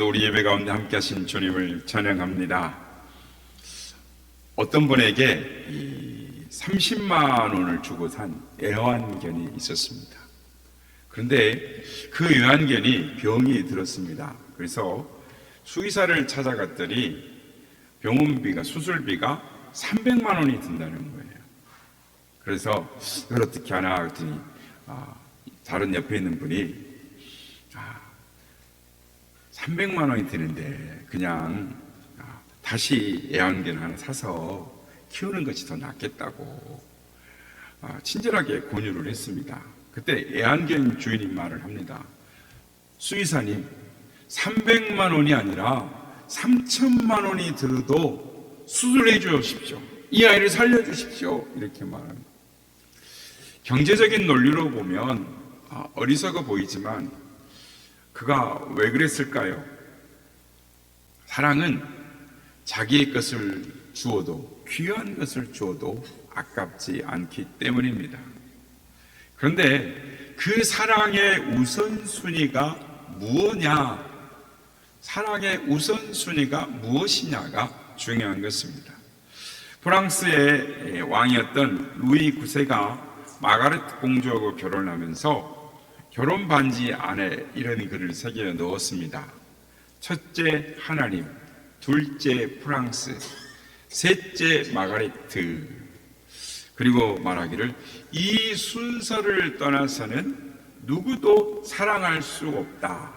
오늘도 우리 예배 가운데 함께 하신 주님을 찬양합니다. 어떤 분에게 30만 원을 주고 산 애완견이 있었습니다. 그런데 그 애완견이 병이 들었습니다. 그래서 수의사를 찾아갔더니 병원비가, 수술비가 300만 원이 든다는 거예요. 그래서 이걸 어떻게 하나 했더니 다른 옆에 있는 분이 300만 원이 드는데 그냥 다시 애완견 하나 사서 키우는 것이 더 낫겠다고 친절하게 권유를 했습니다. 그때 애완견 주인이 말을 합니다. 수의사님, 300만 원이 아니라 3천만 원이 들어도 수술해 주십시오. 이 아이를 살려주십시오. 이렇게 말합니다. 경제적인 논리로 보면 어리석어 보이지만 그가 왜 그랬을까요? 사랑은 자기의 것을 주어도, 귀한 것을 주어도 아깝지 않기 때문입니다. 그런데 그 사랑의 우선순위가 무엇냐? 사랑의 우선순위가 무엇이냐가 중요한 것입니다. 프랑스의 왕이었던 루이 9세가 마가렛 공주하고 결혼하면서 결혼 반지 안에 이런 글을 새겨 넣었습니다. 첫째 하나님, 둘째 프랑스, 셋째 마가레트. 그리고 말하기를 이 순서를 떠나서는 누구도 사랑할 수 없다.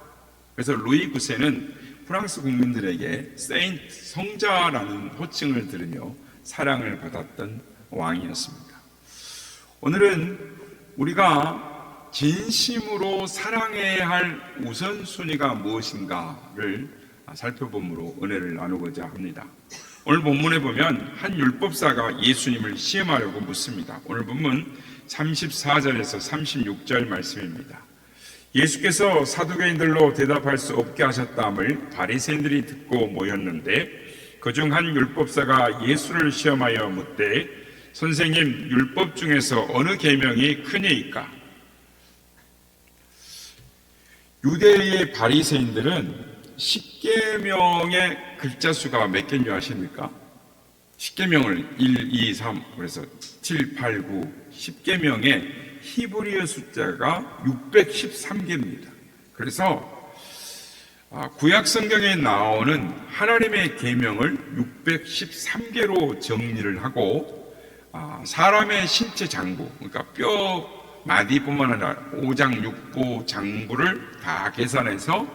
그래서 루이 9세는 프랑스 국민들에게 세인트, 성자라는 호칭을 들으며 사랑을 받았던 왕이었습니다. 오늘은 우리가 진심으로 사랑해야 할 우선순위가 무엇인가를 살펴보므로 은혜를 나누고자 합니다. 오늘 본문에 보면 한 율법사가 예수님을 시험하려고 묻습니다. 오늘 본문 34절에서 36절 말씀입니다. 예수께서 사두개인들로 대답할 수 없게 하셨다함을 바리새인들이 듣고 모였는데 그중 한 율법사가 예수를 시험하여 묻되 선생님, 율법 중에서 어느 계명이 크니이까? 유대의 바리새인들은 10계명의 글자 수가 몇 개인 줄 아십니까? 10계명을 1, 2, 3, 그래서 7, 8, 9, 10계명의 히브리어 숫자가 613개입니다. 그래서 구약 성경에 나오는 하나님의 계명을 613개로 정리를 하고 사람의 신체 장부, 그러니까 뼈 마디뿐만 아니라 오장, 육부, 장부를 다 계산해서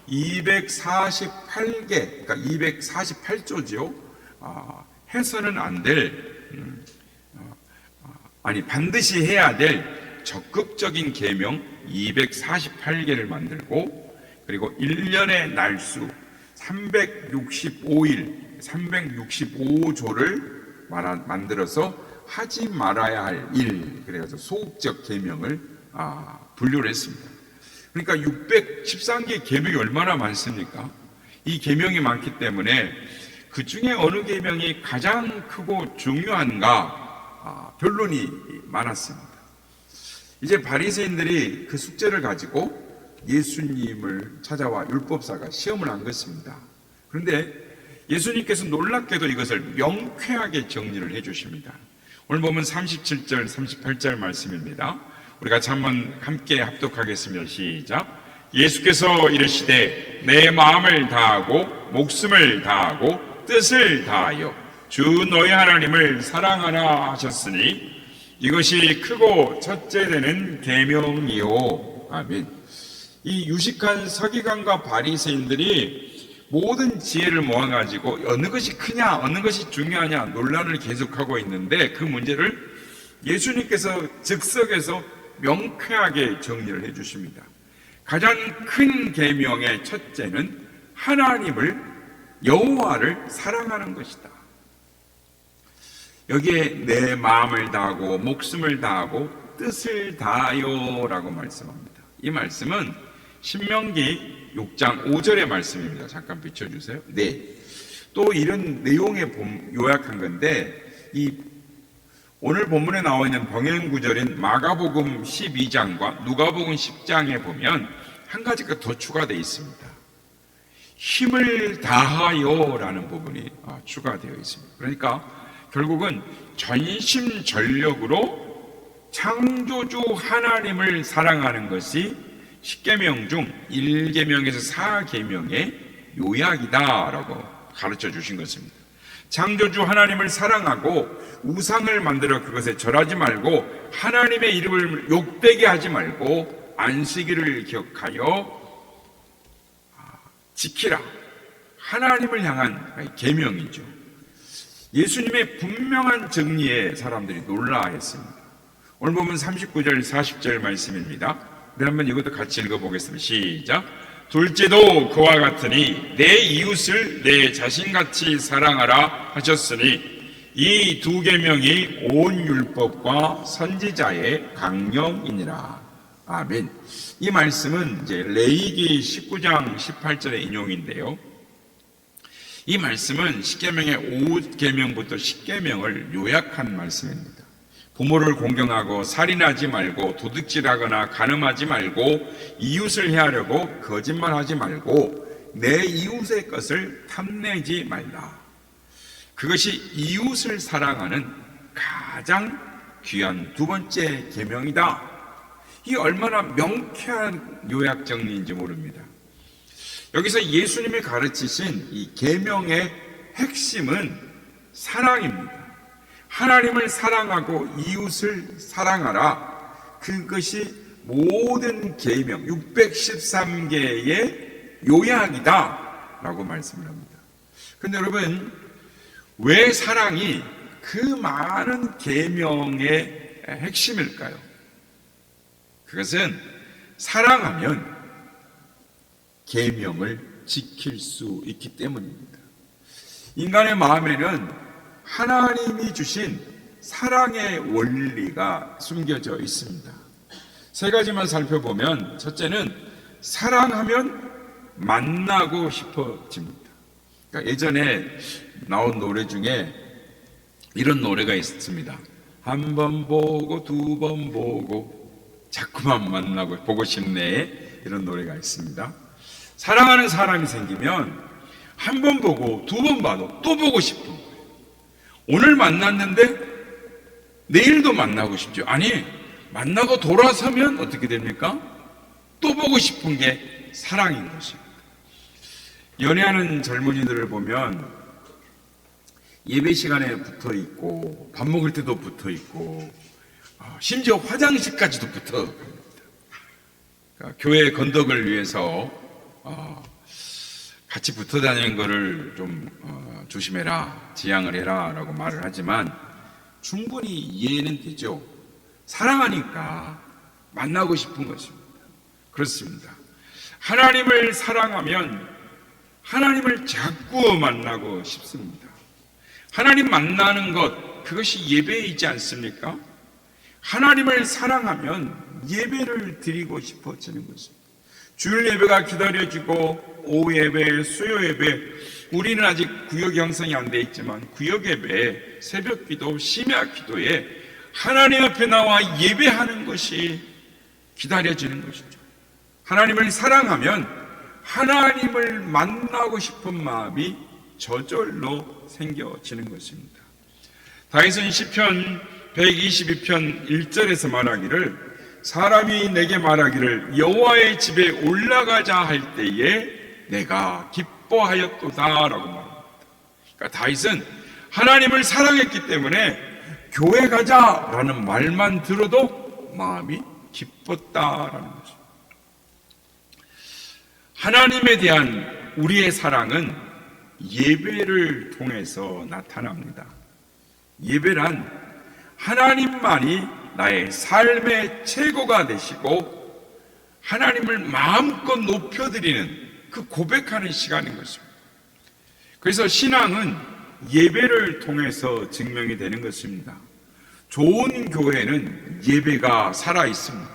248개, 그러니까 248조지요. 해서는 안 될, 반드시 해야 될 적극적인 계명 248개를 만들고, 그리고 1년의 날수 365일, 365조를 만들어서 하지 말아야 할 일, 그래서 소극적 계명을 분류를 했습니다. 그러니까 613개 계명이 얼마나 많습니까? 이 계명이 많기 때문에 그 중에 어느 계명이 가장 크고 중요한가 변론이 많았습니다. 이제 바리새인들이 그 숙제를 가지고 예수님을 찾아와 율법사가 시험을 한 것입니다. 그런데 예수님께서 놀랍게도 이것을 명쾌하게 정리를 해주십니다. 오늘 보면 37절, 38절 말씀입니다. 우리가 한번 함께 합독하겠습니다. 시작. 예수께서 이르시되 내 마음을 다하고 목숨을 다하고 뜻을 다하여 주 너희 하나님을 사랑하라 하셨으니 이것이 크고 첫째 되는 계명이요. 아멘. 이 유식한 서기관과 바리새인들이 모든 지혜를 모아가지고 어느 것이 크냐, 어느 것이 중요하냐 논란을 계속하고 있는데 그 문제를 예수님께서 즉석에서 명쾌하게 정리를 해주십니다. 가장 큰 계명의 첫째는 하나님을, 여호와를 사랑하는 것이다. 여기에 내 마음을 다하고 목숨을 다하고 뜻을 다하여 라고 말씀합니다. 이 말씀은 신명기 6장 5절의 말씀입니다. 잠깐 비춰주세요. 네. 또 이런 내용에 요약한 건데, 오늘 본문에 나와 있는 병행 구절인 마가복음 12장과 누가복음 10장에 보면 한 가지가 더 추가되어 있습니다. 힘을 다하여라는 부분이 추가되어 있습니다. 그러니까 결국은 전심전력으로 창조주 하나님을 사랑하는 것이 10계명 중 1계명에서 4계명의 요약이다라고 가르쳐 주신 것입니다. 창조주 하나님을 사랑하고 우상을 만들어 그것에 절하지 말고 하나님의 이름을 욕되게 하지 말고 안식일을 기억하여 지키라. 하나님을 향한 계명이죠. 예수님의 분명한 정리에 사람들이 놀라했습니다. 오늘 보면 39절 40절 말씀입니다. 네, 한번 이것도 같이 읽어보겠습니다. 시작. 둘째도 그와 같으니 내 이웃을 내 자신같이 사랑하라 하셨으니 이 두 계명이 온 율법과 선지자의 강령이니라. 아멘. 이 말씀은 이제 레위기 19장 18절의 인용인데요. 이 말씀은 10계명의 5계명부터 10계명을 요약한 말씀입니다. 부모를 공경하고 살인하지 말고 도둑질하거나 간음하지 말고 이웃을 해하려고 거짓말하지 말고 내 이웃의 것을 탐내지 말라. 그것이 이웃을 사랑하는 가장 귀한 두 번째 계명이다. 이 얼마나 명쾌한 요약 정리인지 모릅니다. 여기서 예수님이 가르치신 이 계명의 핵심은 사랑입니다. 하나님을 사랑하고 이웃을 사랑하라. 그것이 모든 계명 613개의 요약이다 라고 말씀을 합니다. 그런데 여러분, 왜 사랑이 그 많은 계명의 핵심일까요? 그것은 사랑하면 계명을 지킬 수 있기 때문입니다. 인간의 마음에는 하나님이 주신 사랑의 원리가 숨겨져 있습니다. 세 가지만 살펴보면, 첫째는 사랑하면 만나고 싶어집니다. 그러니까 예전에 나온 노래 중에 이런 노래가 있습니다. 한 번 보고 두 번 보고 자꾸만 만나고 보고 싶네, 이런 노래가 있습니다. 사랑하는 사람이 생기면 한 번 보고 두 번 봐도 또 보고 싶은 거예요. 오늘 만났는데 내일도 만나고 싶죠. 아니, 만나고 돌아서면 어떻게 됩니까? 또 보고 싶은 게 사랑인 것입니다. 연애하는 젊은이들을 보면 예배 시간에 붙어 있고 밥 먹을 때도 붙어 있고 심지어 화장실까지도 붙어 갑니다. 그러니까 교회 건덕을 위해서 같이 붙어 다니는 것을 좀 조심해라, 지양을 해라 라고 말을 하지만 충분히 이해는 되죠. 사랑하니까 만나고 싶은 것입니다. 그렇습니다. 하나님을 사랑하면 하나님을 자꾸 만나고 싶습니다. 하나님 만나는 것, 그것이 예배이지 않습니까? 하나님을 사랑하면 예배를 드리고 싶어지는 것입니다. 주일 예배가 기다려지고 오후 예배, 수요 예배, 우리는 아직 구역 형성이 안 돼 있지만 구역 예배, 새벽 기도, 심야 기도에 하나님 앞에 나와 예배하는 것이 기다려지는 것이죠. 하나님을 사랑하면 하나님을 만나고 싶은 마음이 저절로 생겨지는 것입니다. 다윗은 시편 122편 1절에서 말하기를 사람이 내게 말하기를 여호와의 집에 올라가자 할 때에 내가 기뻐하였도다 라고 말합니다. 그러니까 다윗은 하나님을 사랑했기 때문에 교회 가자라는 말만 들어도 마음이 기뻤다라는 것입니다. 하나님에 대한 우리의 사랑은 예배를 통해서 나타납니다. 예배란 하나님만이 나의 삶의 최고가 되시고 하나님을 마음껏 높여드리는 그 고백하는 시간인 것입니다. 그래서 신앙은 예배를 통해서 증명이 되는 것입니다. 좋은 교회는 예배가 살아 있습니다.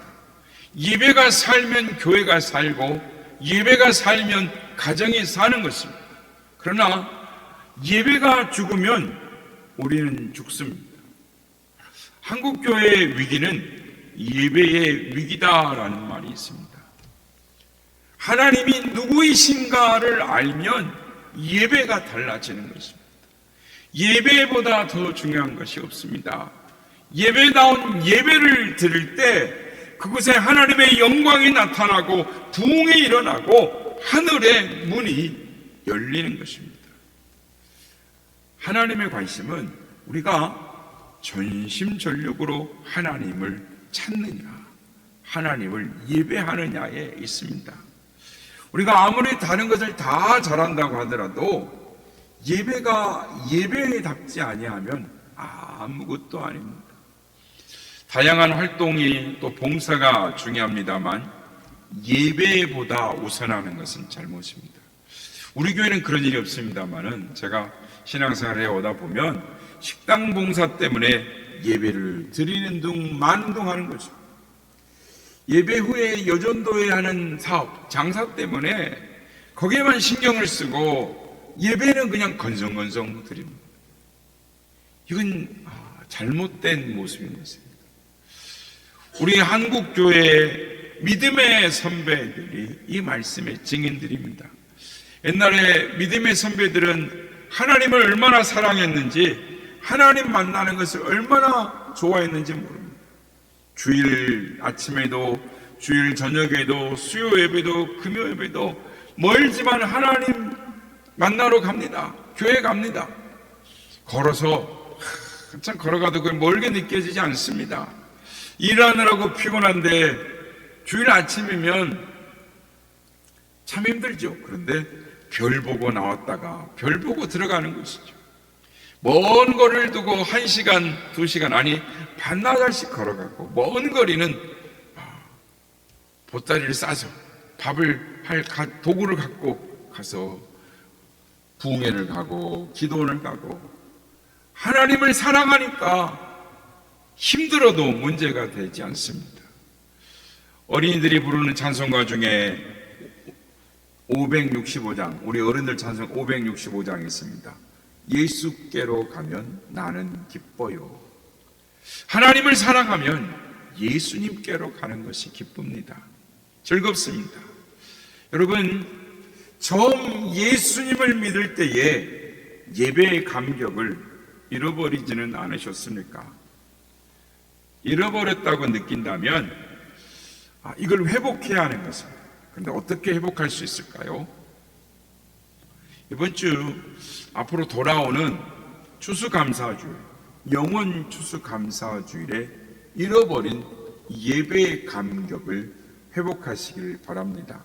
예배가 살면 교회가 살고 예배가 살면 가정이 사는 것입니다. 그러나 예배가 죽으면 우리는 죽습니다. 한국교회의 위기는 예배의 위기다라는 말이 있습니다. 하나님이 누구이신가를 알면 예배가 달라지는 것입니다. 예배보다 더 중요한 것이 없습니다. 예배다운 예배를 드릴 때 그곳에 하나님의 영광이 나타나고 부흥이 일어나고 하늘의 문이 열리는 것입니다. 하나님의 관심은 우리가 전심전력으로 하나님을 찾느냐, 하나님을 예배하느냐에 있습니다. 우리가 아무리 다른 것을 다 잘한다고 하더라도 예배가 예배답지 아니하면 아무것도 아닙니다. 다양한 활동이 또 봉사가 중요합니다만 예배보다 우선하는 것은 잘못입니다. 우리 교회는 그런 일이 없습니다만은 제가 신앙생활을 해오다 보면 식당 봉사 때문에 예배를 드리는 둥 마는 둥 하는 거죠. 예배 후에 여전도회 하는 사업, 장사 때문에 거기에만 신경을 쓰고 예배는 그냥 건성건성 드립니다. 이건 잘못된 모습인 것입니다. 우리 한국교회의 믿음의 선배들이 이 말씀의 증인들입니다. 옛날에 믿음의 선배들은 하나님을 얼마나 사랑했는지, 하나님 만나는 것을 얼마나 좋아했는지 모릅니다. 주일 아침에도, 주일 저녁에도, 수요 예배도, 금요 예배도 멀지만 하나님 만나러 갑니다. 교회 갑니다. 걸어서 한참 걸어가도 그게 멀게 느껴지지 않습니다. 일하느라고 피곤한데 주일 아침이면 참 힘들죠. 그런데 별 보고 나왔다가 별 보고 들어가는 것이죠. 먼 거리를 두고 1시간, 2시간, 아니 반나절씩 걸어가고 먼 거리는 보따리를 싸서 밥을 할 도구를 갖고 가서 부흥회를 가고 기도원을 가고, 하나님을 사랑하니까 힘들어도 문제가 되지 않습니다. 어린이들이 부르는 찬송가 중에 565장, 우리 어른들 찬송 565장이 있습니다. 예수께로 가면 나는 기뻐요. 하나님을 사랑하면 예수님께로 가는 것이 기쁩니다. 즐겁습니다. 여러분, 처음 예수님을 믿을 때에 예배의 감격을 잃어버리지는 않으셨습니까? 잃어버렸다고 느낀다면 이걸 회복해야 하는 것입니다. 그런데 어떻게 회복할 수 있을까요? 이번 주 앞으로 돌아오는 추수감사주일, 영원 추수감사주일에 잃어버린 예배의 감격을 회복하시길 바랍니다.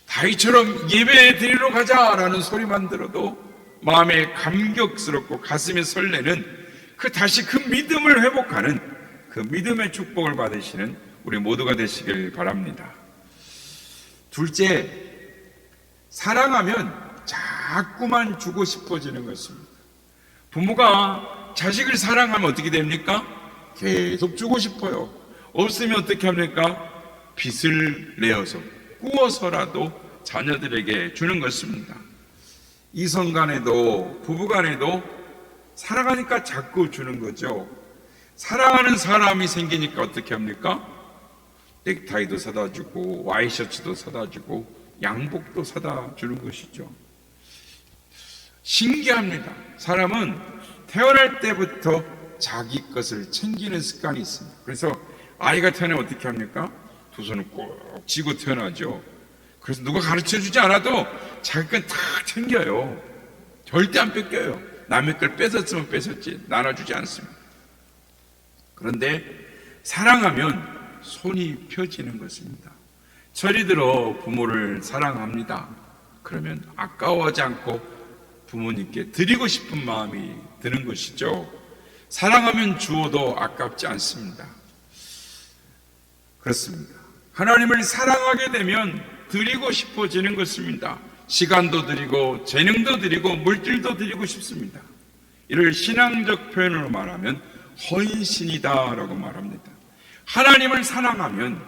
다윗처럼 예배 드리러 가자라는 소리만 들어도 마음에 감격스럽고 가슴이 설레는 다시 그 믿음을 회복하는 그 믿음의 축복을 받으시는 우리 모두가 되시길 바랍니다. 둘째, 사랑하면 자꾸만 주고 싶어지는 것입니다. 부모가 자식을 사랑하면 어떻게 됩니까? 계속 주고 싶어요. 없으면 어떻게 합니까? 빚을 내어서 구워서라도 자녀들에게 주는 것입니다. 이성 간에도 부부 간에도 사랑하니까 자꾸 주는 거죠. 사랑하는 사람이 생기니까 어떻게 합니까? 넥타이도 사다 주고 와이셔츠도 사다 주고 양복도 사다 주는 것이죠. 신기합니다. 사람은 태어날 때부터 자기 것을 챙기는 습관이 있습니다. 그래서 아이가 태어나면 어떻게 합니까? 두 손을 꼭 쥐고 태어나죠. 그래서 누가 가르쳐 주지 않아도 자기 건 다 챙겨요. 절대 안 뺏겨요. 남의 걸 뺏었으면 뺏었지 나눠주지 않습니다. 그런데 사랑하면 손이 펴지는 것입니다. 철이 들어 부모를 사랑합니다. 그러면 아까워하지 않고 부모님께 드리고 싶은 마음이 드는 것이죠. 사랑하면 주어도 아깝지 않습니다. 그렇습니다. 하나님을 사랑하게 되면 드리고 싶어지는 것입니다. 시간도 드리고 재능도 드리고 물질도 드리고 싶습니다. 이를 신앙적 표현으로 말하면 헌신이다라고 말합니다. 하나님을 사랑하면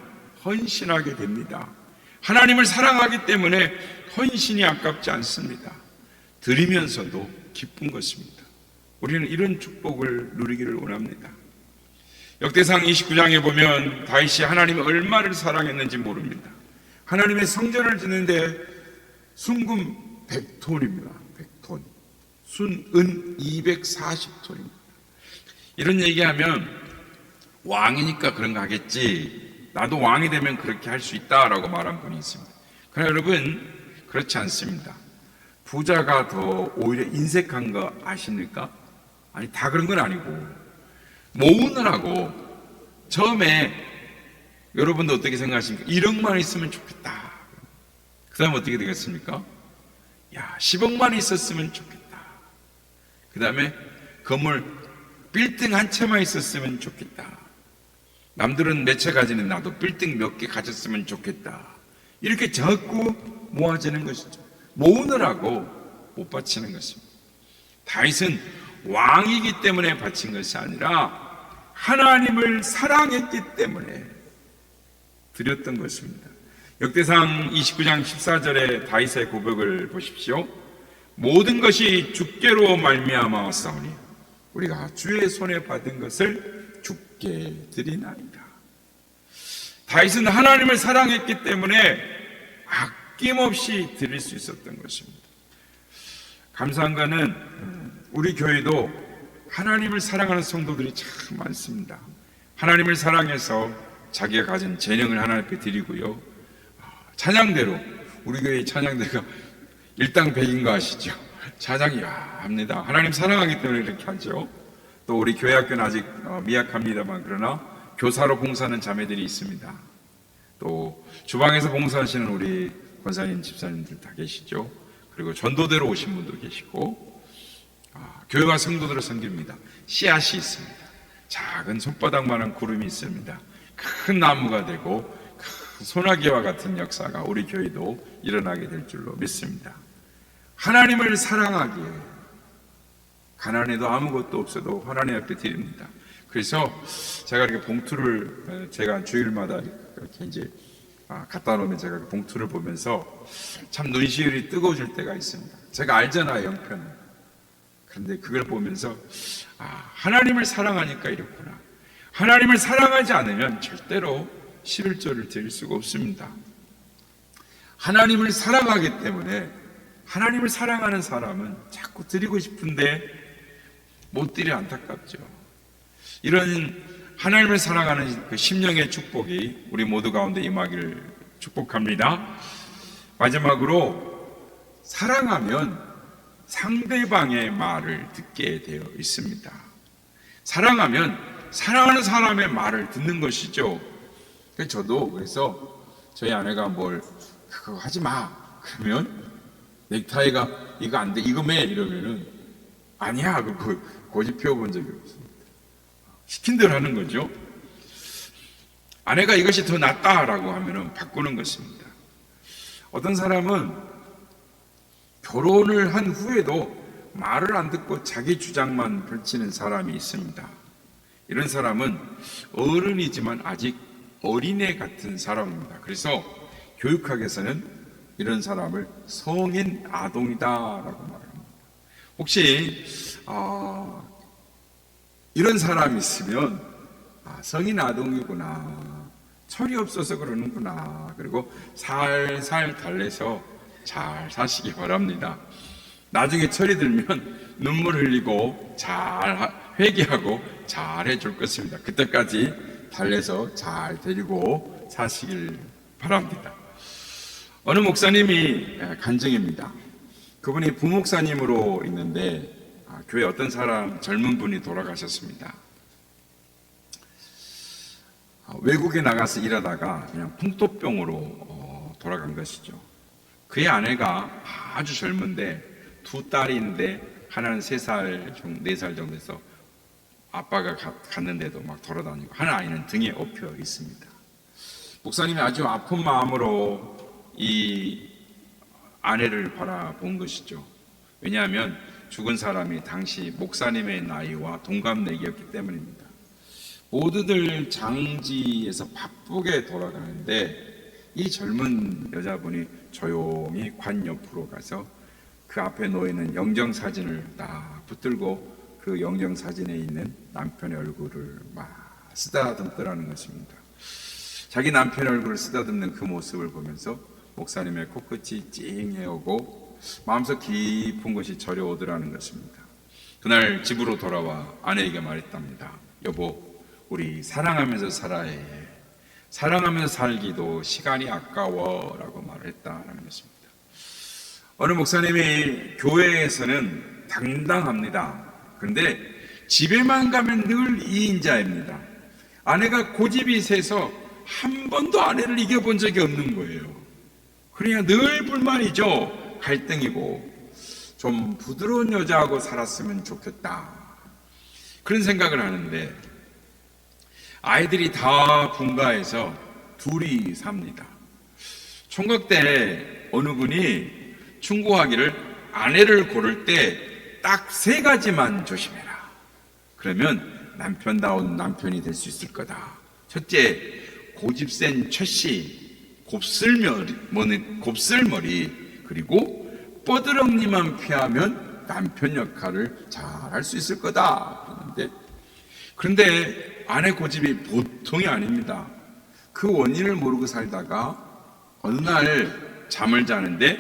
헌신하게 됩니다. 하나님을 사랑하기 때문에 헌신이 아깝지 않습니다. 드리면서도 기쁜 것입니다. 우리는 이런 축복을 누리기를 원합니다. 역대상 29장에 보면 다윗이 하나님을 얼마를 사랑했는지 모릅니다. 하나님의 성전을 짓는데 순금 100톤입니다. 100톤. 순은 240톤입니다. 이런 얘기하면 왕이니까 그런 거 하겠지. 나도 왕이 되면 그렇게 할 수 있다라고 말한 분이 있습니다. 그러나 여러분, 그렇지 않습니다. 부자가 더 오히려 인색한 거 아십니까? 아니, 다 그런 건 아니고, 모으느라고 처음에 여러분도 어떻게 생각하십니까? 1억만 있으면 좋겠다. 그 다음 어떻게 되겠습니까? 야, 10억만 있었으면 좋겠다. 그 다음에 건물 빌딩 한 채만 있었으면 좋겠다. 남들은 몇 채 가지는 나도 빌딩 몇 개 가졌으면 좋겠다. 이렇게 자꾸 모아지는 것이죠. 모으느라고 못 바치는 것입니다. 다윗은 왕이기 때문에 바친 것이 아니라 하나님을 사랑했기 때문에 드렸던 것입니다. 역대상 29장 14절의 다윗의 고백을 보십시오. 모든 것이 주께로 말미암았사오니 우리가 주의 손에 받은 것을 주께 드리나이다. 다윗은 하나님을 사랑했기 때문에 아낌없이 드릴 수 있었던 것입니다. 감사한 것은 우리 교회도 하나님을 사랑하는 성도들이 참 많습니다. 하나님을 사랑해서 자기가 가진 재능을 하나님께 드리고요. 찬양대로, 우리 교회의 찬양대가 일당백인 거 아시죠? 찬양이 합니다. 하나님 사랑하기 때문에 이렇게 하죠. 또 우리 교회 학교는 아직 미약합니다만 그러나 교사로 봉사하는 자매들이 있습니다. 또 주방에서 봉사하시는 우리 권사님, 집사님들 다 계시죠. 그리고 전도대로 오신 분도 계시고 교회와 성도들을 섬깁니다. 씨앗이 있습니다. 작은 손바닥만한 구름이 있습니다. 큰 나무가 되고 큰 소나기와 같은 역사가 우리 교회도 일어나게 될 줄로 믿습니다. 하나님을 사랑하기에 가난해도 아무것도 없어도 하나님 앞에 드립니다. 그래서 제가 이렇게 봉투를 제가 주일마다 이렇게 이제 갖다 놓으면 제가 봉투를 보면서 참 눈시울이 뜨거워질 때가 있습니다. 제가 알잖아요, 형편을. 그런데 그걸 보면서 하나님을 사랑하니까 이렇구나. 하나님을 사랑하지 않으면 절대로 11조를 드릴 수가 없습니다. 하나님을 사랑하기 때문에 하나님을 사랑하는 사람은 자꾸 드리고 싶은데 못 드려 안타깝죠. 이런 하나님을 사랑하는 그 심령의 축복이 우리 모두 가운데 임하기를 축복합니다. 마지막으로 사랑하면 상대방의 말을 듣게 되어 있습니다. 사랑하면 사랑하는 사람의 말을 듣는 것이죠. 저도 그래서 저희 아내가 뭘 그거 하지 마 그러면 넥타이가 이거 안 돼 이거 매 이러면은 아니야 그 고집 피워본 적이 없습니다. 시킨 대로 하는 거죠. 아내가 이것이 더 낫다라고 하면은 바꾸는 것입니다. 어떤 사람은 결혼을 한 후에도 말을 안 듣고 자기 주장만 펼치는 사람이 있습니다. 이런 사람은 어른이지만 아직 어린애 같은 사람입니다. 그래서 교육학에서는 이런 사람을 성인 아동이다라고 말합니다. 혹시 이런 사람이 있으면 성인 아동이구나, 철이 없어서 그러는구나, 그리고 살살 달래서 잘 사시기 바랍니다. 나중에 철이 들면 눈물 흘리고 잘 회개하고 잘 해줄 것입니다. 그때까지 달래서 잘 데리고 사시길 바랍니다. 어느 목사님이 간증입니다. 그분이 부목사님으로 있는데 교회 어떤 사람 젊은 분이 돌아가셨습니다. 외국에 나가서 일하다가 그냥 풍토병으로 돌아간 것이죠. 그의 아내가 아주 젊은데 두 딸인데 하나는 3살, 4살 정도 돼서 아빠가 갔는데도 막 돌아다니고 한 아이는 등에 업혀 있습니다. 목사님이 아주 아픈 마음으로 이 아내를 바라본 것이죠. 왜냐하면 죽은 사람이 당시 목사님의 나이와 동갑내기였기 때문입니다. 모두들 장지에서 바쁘게 돌아가는데 이 젊은 여자분이 조용히 관 옆으로 가서 그 앞에 놓여있는 영정사진을 딱 붙들고 그 영정사진에 있는 남편의 얼굴을 막 쓰다듬더라는 것입니다. 자기 남편 얼굴을 쓰다듬는 그 모습을 보면서 목사님의 코끝이 찡해오고 마음속 깊은 것이 저려오더라는 것입니다. 그날 집으로 돌아와 아내에게 말했답니다. 여보, 우리 사랑하면서 살아야 해. 사랑하면서 살기도 시간이 아까워 라고 말을 했다는 것입니다. 어느 목사님이 교회에서는 당당합니다. 그런데 집에만 가면 늘 2인자입니다. 아내가 고집이 세서 한 번도 아내를 이겨본 적이 없는 거예요. 그러니까 늘 불만이죠. 갈등이고 좀 부드러운 여자하고 살았으면 좋겠다. 그런 생각을 하는데 아이들이 다 분가해서 둘이 삽니다. 총각 때 어느 분이 충고하기를 아내를 고를 때 딱 3가지만 조심해라. 그러면 남편다운 남편이 될 수 있을 거다. 첫째, 고집센 최씨, 곱슬머리, 그리고 뻐드렁니만 피하면 남편 역할을 잘 할 수 있을 거다. 그런데 아내 고집이 보통이 아닙니다. 그 원인을 모르고 살다가 어느 날 잠을 자는데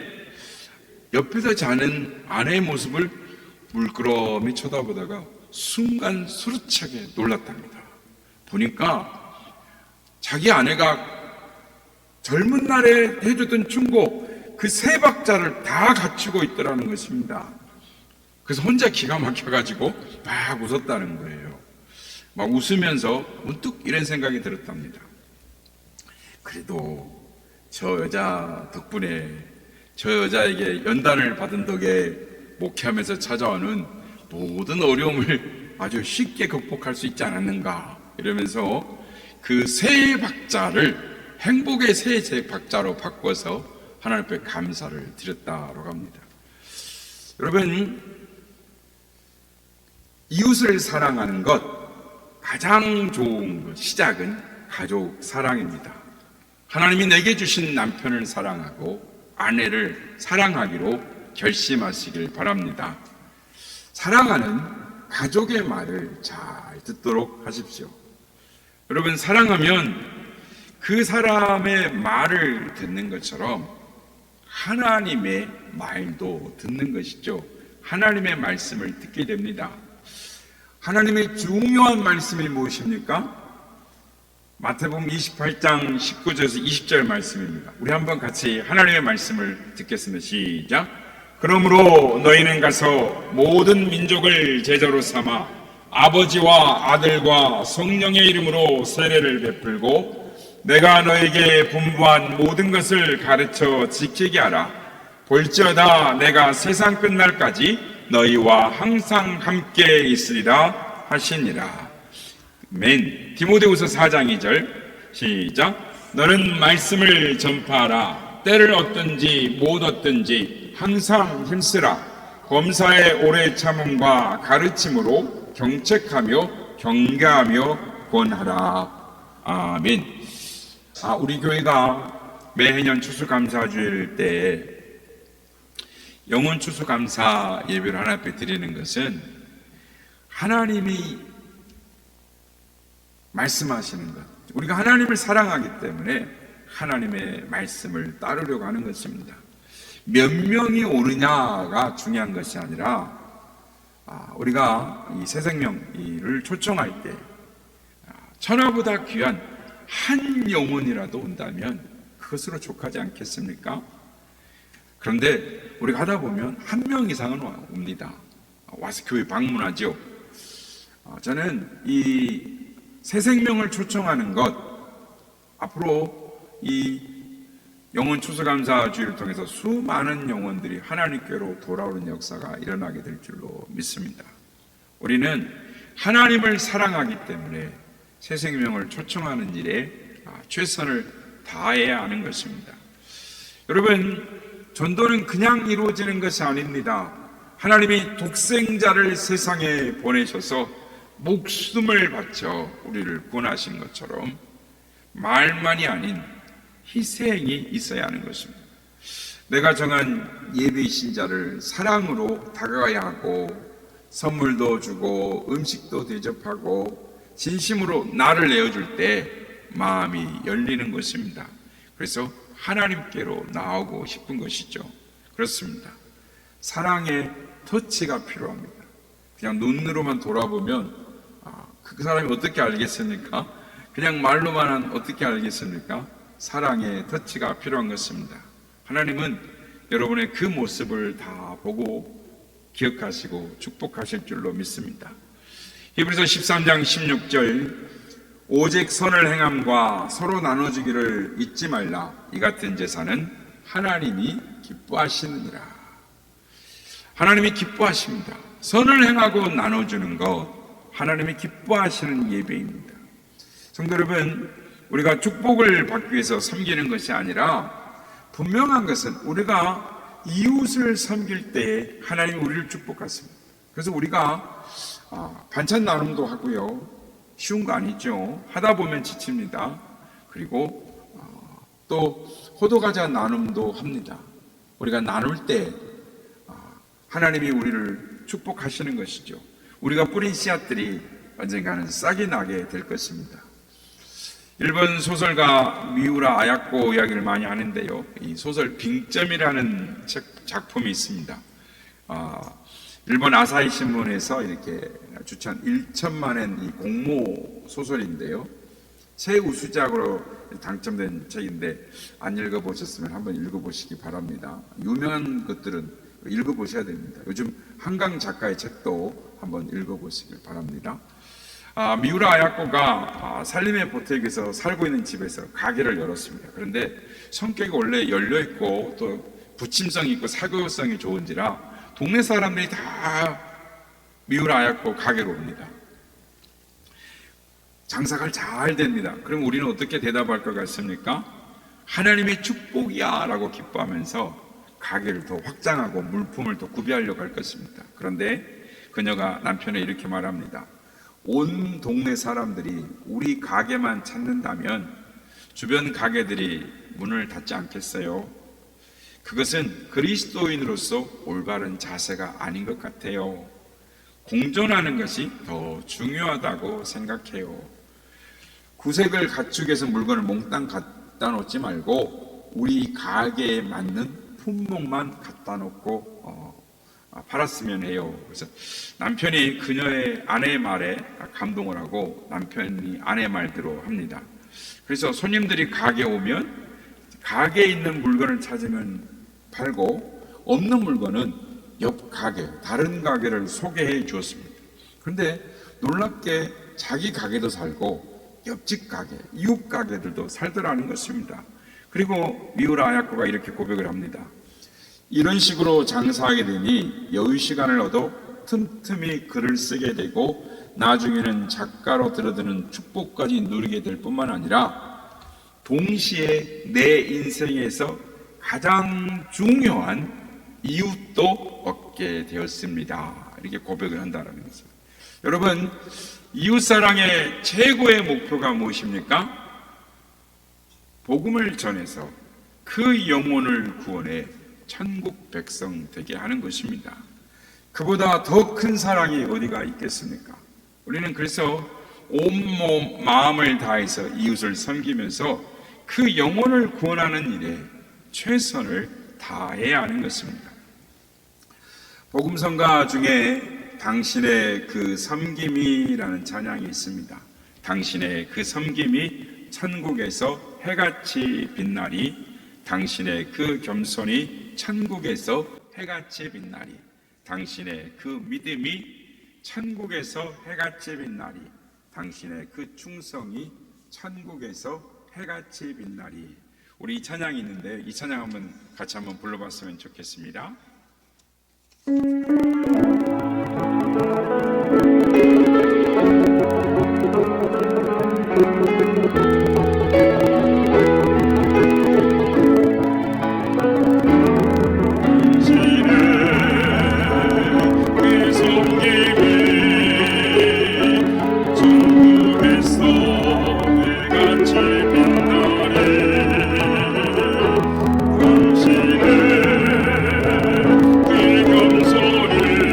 옆에서 자는 아내의 모습을 물끄러미 쳐다보다가 순간 수루차게 놀랐답니다. 보니까 자기 아내가 젊은 날에 해주던 충고 그 3박자를 다 갖추고 있더라는 것입니다. 그래서 혼자 기가 막혀가지고 막 웃었다는 거예요. 막 웃으면서 문득 이런 생각이 들었답니다. 그래도 저 여자 덕분에 저 여자에게 연단을 받은 덕에 목회하면서 찾아오는 모든 어려움을 아주 쉽게 극복할 수 있지 않았는가 이러면서 그 3박자를 행복의 3박자로 바꿔서 하나님 앞에 감사를 드렸다고 합니다. 여러분, 이웃을 사랑하는 것 가장 좋은 것, 시작은 가족 사랑입니다. 하나님이 내게 주신 남편을 사랑하고 아내를 사랑하기로 결심하시길 바랍니다. 사랑하는 가족의 말을 잘 듣도록 하십시오. 여러분, 사랑하면 그 사람의 말을 듣는 것처럼 하나님의 말도 듣는 것이죠. 하나님의 말씀을 듣게 됩니다. 하나님의 중요한 말씀이 무엇입니까? 마태복음 28장 19절에서 20절 말씀입니다. 우리 한번 같이 하나님의 말씀을 듣겠습니다. 시작. 그러므로 너희는 가서 모든 민족을 제자로 삼아 아버지와 아들과 성령의 이름으로 세례를 베풀고 내가 너에게 분부한 모든 것을 가르쳐 지키게 하라. 볼지어다 내가 세상 끝날까지 너희와 항상 함께 있으리라 하시니라. 아멘. 디모데후서 4장 2절 시작. 너는 말씀을 전파하라. 때를 얻든지 못 얻든지 항상 힘쓰라. 검사의 오래 참음과 가르침으로 경책하며 경계하며 권하라. 아멘. 우리 교회가 매해년 추수감사주일 때 영혼 추수감사 예배를 하나 앞에 드리는 것은 하나님이 말씀하시는 것, 우리가 하나님을 사랑하기 때문에 하나님의 말씀을 따르려고 하는 것입니다. 몇 명이 오느냐가 중요한 것이 아니라 우리가 이 새생명을 초청할 때 천하보다 귀한 한 영혼이라도 온다면 그것으로 족하지 않겠습니까? 그런데 우리가 하다 보면 1명 이상은 옵니다. 와서 교회 방문하죠. 저는 이 새생명을 초청하는 것, 앞으로 이 영혼 추수감사 주일을 통해서 수많은 영혼들이 하나님께로 돌아오는 역사가 일어나게 될 줄로 믿습니다. 우리는 하나님을 사랑하기 때문에 새생명을 초청하는 일에 최선을 다해야 하는 것입니다. 여러분, 전도는 그냥 이루어지는 것이 아닙니다. 하나님이 독생자를 세상에 보내셔서 목숨을 바쳐 우리를 구원하신 것처럼 말만이 아닌 희생이 있어야 하는 것입니다. 내가 정한 예배 신자를 사랑으로 다가가야 하고 선물도 주고 음식도 대접하고 진심으로 나를 내어줄 때 마음이 열리는 것입니다. 그래서 하나님께로 나오고 싶은 것이죠. 그렇습니다. 사랑의 터치가 필요합니다. 그냥 눈으로만 돌아보면 그 사람이 어떻게 알겠습니까? 그냥 말로만 어떻게 알겠습니까? 사랑의 터치가 필요한 것입니다. 하나님은 여러분의 그 모습을 다 보고 기억하시고 축복하실 줄로 믿습니다. 히브리서 13장 16절, 오직 선을 행함과 서로 나눠주기를 잊지 말라. 이 같은 제사는 하나님이 기뻐하시느니라. 하나님이 기뻐하십니다. 선을 행하고 나눠주는 것, 하나님이 기뻐하시는 예배입니다. 성도 여러분, 우리가 축복을 받기 위해서 섬기는 것이 아니라 분명한 것은 우리가 이웃을 섬길 때 하나님이 우리를 축복하십니다. 그래서 우리가 반찬 나눔도 하고요, 쉬운 거 아니죠. 하다 보면 지칩니다. 그리고 또 호두과자 나눔도 합니다. 우리가 나눌 때 하나님이 우리를 축복하시는 것이죠. 우리가 뿌린 씨앗들이 언젠가는 싹이 나게 될 것입니다. 일본 소설가 미우라 아야코 이야기를 많이 하는데요, 이 소설 빙점이라는 작품이 있습니다. 일본 아사히 신문에서 이렇게 주찬 1천만엔 이 공모 소설인데요, 최우수작으로 당첨된 책인데 안 읽어보셨으면 한번 읽어보시기 바랍니다. 유명한 것들은 읽어보셔야 됩니다. 요즘 한강 작가의 책도 한번 읽어보시길 바랍니다. 미우라 아야코가 살림의 보택에서 살고 있는 집에서 가게를 열었습니다. 그런데 성격이 원래 열려있고 또 부침성이 있고 사교성이 좋은지라 동네 사람들이 다 미우라 아야코 가게로 옵니다. 장사가 잘 됩니다. 그럼 우리는 어떻게 대답할 것 같습니까? 하나님의 축복이야 라고 기뻐하면서 가게를 더 확장하고 물품을 더 구비하려고 할 것입니다. 그런데 그녀가 남편에 이렇게 말합니다. 온 동네 사람들이 우리 가게만 찾는다면 주변 가게들이 문을 닫지 않겠어요? 그것은 그리스도인으로서 올바른 자세가 아닌 것 같아요. 공존하는 것이 더 중요하다고 생각해요. 구색을 갖추기 위해서 물건을 몽땅 갖다 놓지 말고 우리 가게에 맞는 품목만 갖다 놓고 팔았으면 해요. 그래서 남편이 그녀의 아내의 말에 감동을 하고 남편이 아내 말대로 합니다. 그래서 손님들이 가게에 오면 가게에 있는 물건을 찾으면 팔고 없는 물건은 옆 가게, 다른 가게를 소개해 주었습니다. 그런데 놀랍게 자기 가게도 살고 옆집 가게, 이웃 가게들도 살더라는 것입니다. 그리고 미우라 아야코가 이렇게 고백을 합니다. 이런 식으로 장사하게 되니 여유 시간을 얻어 틈틈이 글을 쓰게 되고 나중에는 작가로 들어드는 축복까지 누리게 될 뿐만 아니라 동시에 내 인생에서 가장 중요한 이웃도 얻게 되었습니다. 이렇게 고백을 한다는 것입니다. 여러분, 이웃사랑의 최고의 목표가 무엇입니까? 복음을 전해서 그 영혼을 구원해 천국 백성 되게 하는 것입니다. 그보다 더 큰 사랑이 어디가 있겠습니까? 우리는 그래서 온몸 마음을 다해서 이웃을 섬기면서 그 영혼을 구원하는 일에 최선을 다해야 하는 것입니다. 복음성가 중에 당신의 그 섬김이라는 찬양이 있습니다. 당신의 그 섬김이 천국에서 해같이 빛나리, 당신의 그 겸손이 천국에서 해같이 빛나리, 당신의 그 믿음이 천국에서 해같이 빛나리, 당신의 그 충성이 천국에서 해같이 빛나리. 우리 이 찬양이 있는데 이 찬양 한번 같이 한번 불러봤으면 좋겠습니다. 당신의 그 겸손을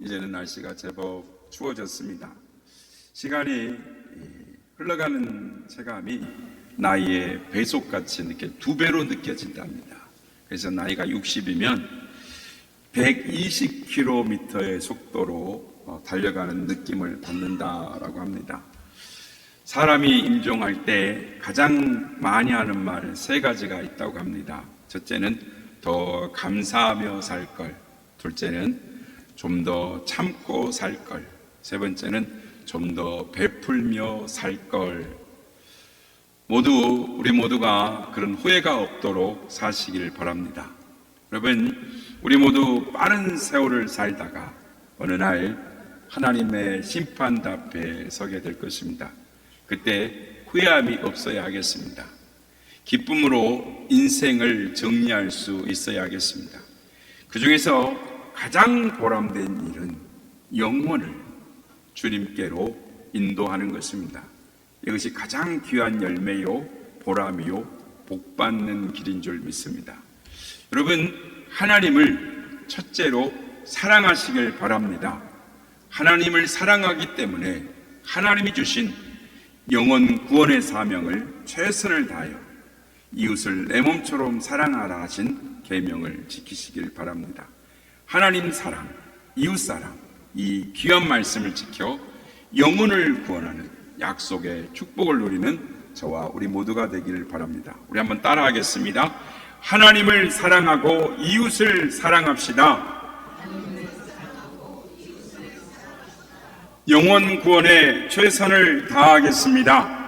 이제는 날씨가 제법 추워졌습니다. 시간이 흘러가는 체감이 나이의 배속같이 두 배로 느껴진답니다. 그래서 나이가 60이면 120km의 속도로 달려가는 느낌을 받는다라고 합니다. 사람이 임종할 때 가장 많이 하는 말 3가지가 있다고 합니다. 첫째는 더 감사하며 살 걸, 둘째는 좀 더 참고 살 걸, 세 번째는 좀 더 베풀며 살 걸. 우리 모두가 그런 후회가 없도록 사시길 바랍니다. 여러분, 우리 모두 빠른 세월을 살다가 어느 날 하나님의 심판대 앞에 서게 될 것입니다. 그때 후회함이 없어야 하겠습니다. 기쁨으로 인생을 정리할 수 있어야 하겠습니다. 그 중에서 가장 보람된 일은 영혼을 주님께로 인도하는 것입니다. 이것이 가장 귀한 열매요, 보람이요, 복받는 길인 줄 믿습니다. 여러분, 하나님을 첫째로 사랑하시길 바랍니다. 하나님을 사랑하기 때문에 하나님이 주신 영혼 구원의 사명을 최선을 다하여 이웃을 내 몸처럼 사랑하라 하신 계명을 지키시길 바랍니다. 하나님 사랑, 이웃 사랑, 이 귀한 말씀을 지켜 영혼을 구원하는 약속의 축복을 누리는 저와 우리 모두가 되기를 바랍니다. 우리 한번 따라하겠습니다. 하나님을 사랑하고 이웃을 사랑합시다. 영혼 구원에 최선을 다하겠습니다.